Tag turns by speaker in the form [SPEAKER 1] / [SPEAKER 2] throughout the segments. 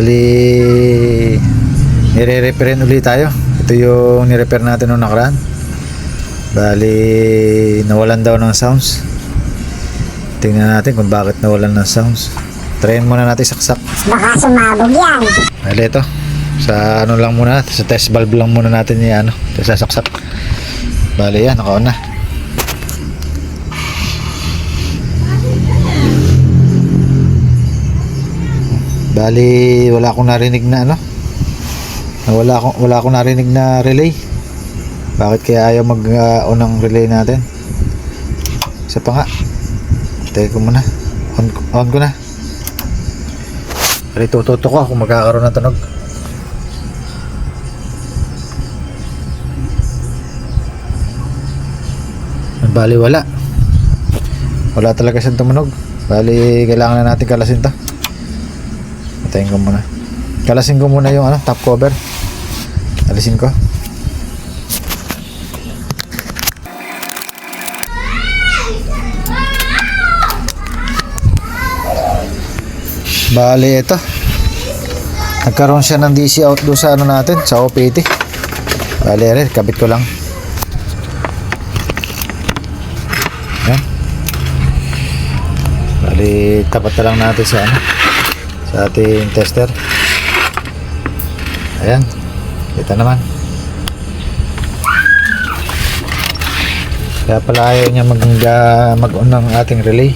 [SPEAKER 1] Bali, nire-repairin ulit tayo. Ito yung nirepair natin noong nakaraan. Bali, nawalan daw ng sounds. Tingnan natin kung bakit nawalan ng sounds. Try muna natin saksak.
[SPEAKER 2] Baka sumabog yan.
[SPEAKER 1] Bali, ito. Sa ano lang muna, sa test valve lang muna natin yung ano, sasaksak. Bali yan, naka-on na. Bali, wala akong narinig na ano. Wala akong narinig na relay. Bakit kaya ayaw mag-on ang relay natin? Isa pa nga. Teka ko muna. On ko na. Bali, tututo ko kung magkakaroon ng tunog. Bali, wala talaga siyang tumunog. Bali, kailangan na natin kalasin to. Patayin ko muna. Kalasin ko muna yung ano, top cover. Alisin ko. Bali, ito. Nagkaroon siya ng DC out doon sa ano natin, sa OPT. Bali, rin, kabit ko lang. Yan. Bali, tapat na lang natin sa ano, sa ating tester. Ayan, kita naman. Kaya pala ayaw niya mag-on ng ating relay.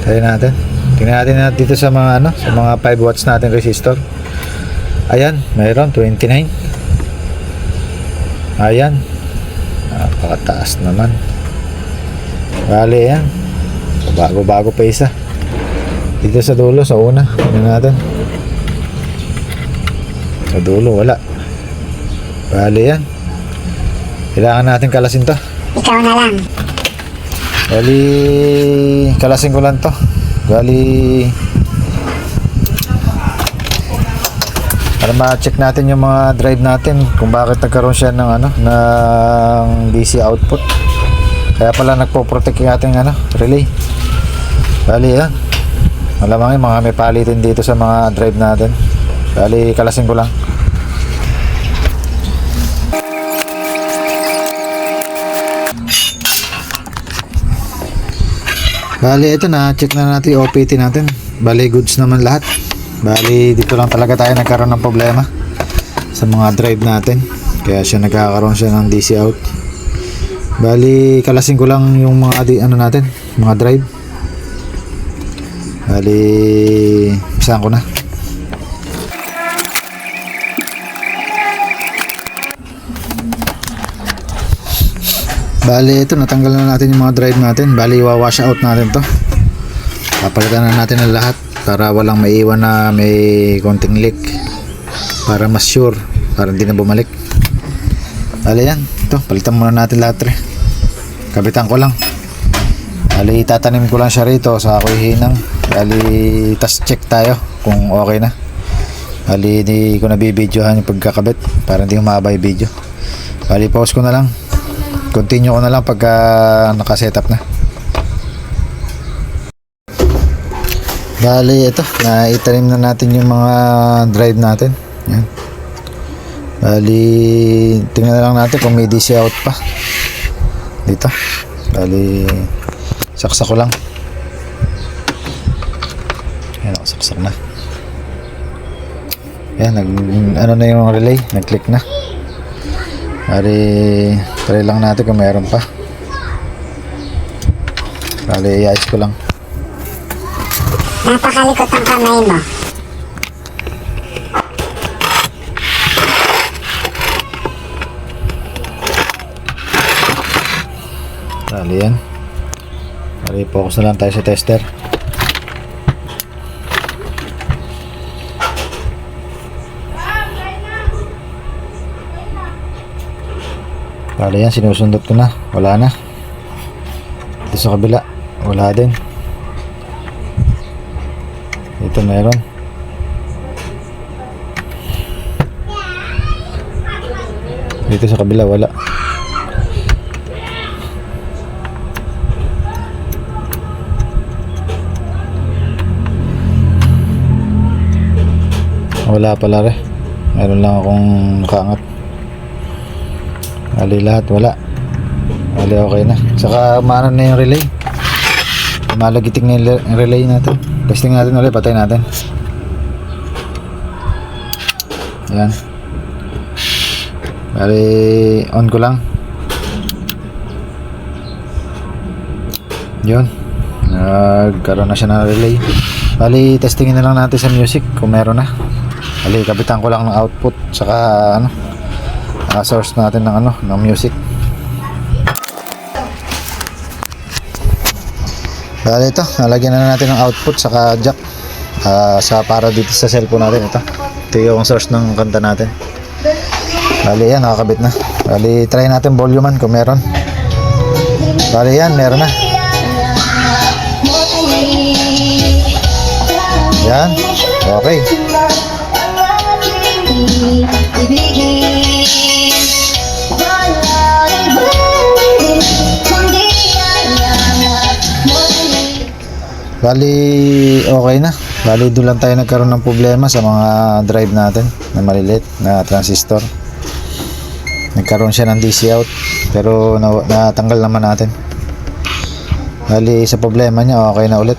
[SPEAKER 1] Tayo natin. Tingnan natin dito sa mga ano, sa mga 5 watts natin resistor. Ayan, mayroon 29. Ayan. Napakataas naman. Bali, yan. Bago pa isa. Dito sa dulo, sa una. Tingnan natin. Sa dulo, wala. Bali, yan. Kailangan natin kalasin to.
[SPEAKER 2] Ikaw na lang.
[SPEAKER 1] Bali, kalasin ko lang to. Bali, para ma-check natin yung mga drive natin kung bakit nagkaroon siya ng ano, ng DC output. Kaya pala nagpo-protect yung ating ano, relay. Bali, yan. Malamang yung mga may palitin dito sa mga drive natin. Bali, kalasin ko lang. Bali, ito na, check na natin yung OPT natin. Bali, goods naman lahat. Bali, dito lang talaga tayo nagkaroon ng problema sa mga drive natin. Kaya siya nagkakaroon siya ng DC out. Bali, kalasin ko lang yung mga ano natin, mga drive. Bali, pisahan ko na. Bali, ito, natanggal na natin yung mga drive natin. Bali, wawash out natin to. Papalitan na natin ang lahat para walang maiwan na may konting leak, para mas sure, para hindi na bumalik. Bali, yan. Ito, palitan muna natin lahat. Kabitan ko lang. Bali, tatanim ko lang siya rito sa ako'y hinang. Bali, tas check tayo kung okay na. Bali, hindi ko nabibidyohan yung pagkakabit para hindi humaba yung video. Bali, pause ko na lang. Continue ko na lang pagka nakasetup na. Bali, ito, naitanim na natin yung mga drive natin. Yan. Bali, tingnan na lang natin kung may DC out pa dito. Bali, saksak ko lang. Yan, saksak na. Yan, ano na yung relay, nag-click na. Bali, try lang natin kung mayroon pa. Bali, iayos ko lang.
[SPEAKER 2] Napakalikot ang kamay mo.
[SPEAKER 1] Bali, yan. Bali, focus na lang tayo sa tester. Bali, yan, sinusundot ko na. Wala na. Dito sa kabila, wala din. Dito meron. Dito sa kabila, wala. Wala pala rin. Meron lang akong nakaangat. Bali lahat wala. Bali okay na. Saka maano na yung relay. Malagitik na yung relay natin. Testing natin ulit. Patay natin. Ayan. Bali on ko lang. Yun. Nagkaroon na siya ng relay. Bali testingin na lang natin sa music kung meron na. Bali kapitan ko lang ng output. Saka ano, source natin ng ano, ng music. Bali ito, nalagyan na natin ng output saka jack sa para dito sa cellphone natin. Ito yung source ng kanta natin. Bali yan, nakakabit na. Bali try natin volumean kung meron. Bali yan, meron na. Yan, okay. Bali okay na. Bali doon lang tayo nagkaroon ng problema sa mga drive natin na maliliit na transistor. Nagkaroon siya ng DC out pero natanggal naman natin. Bali sa problema niya okay na ulit.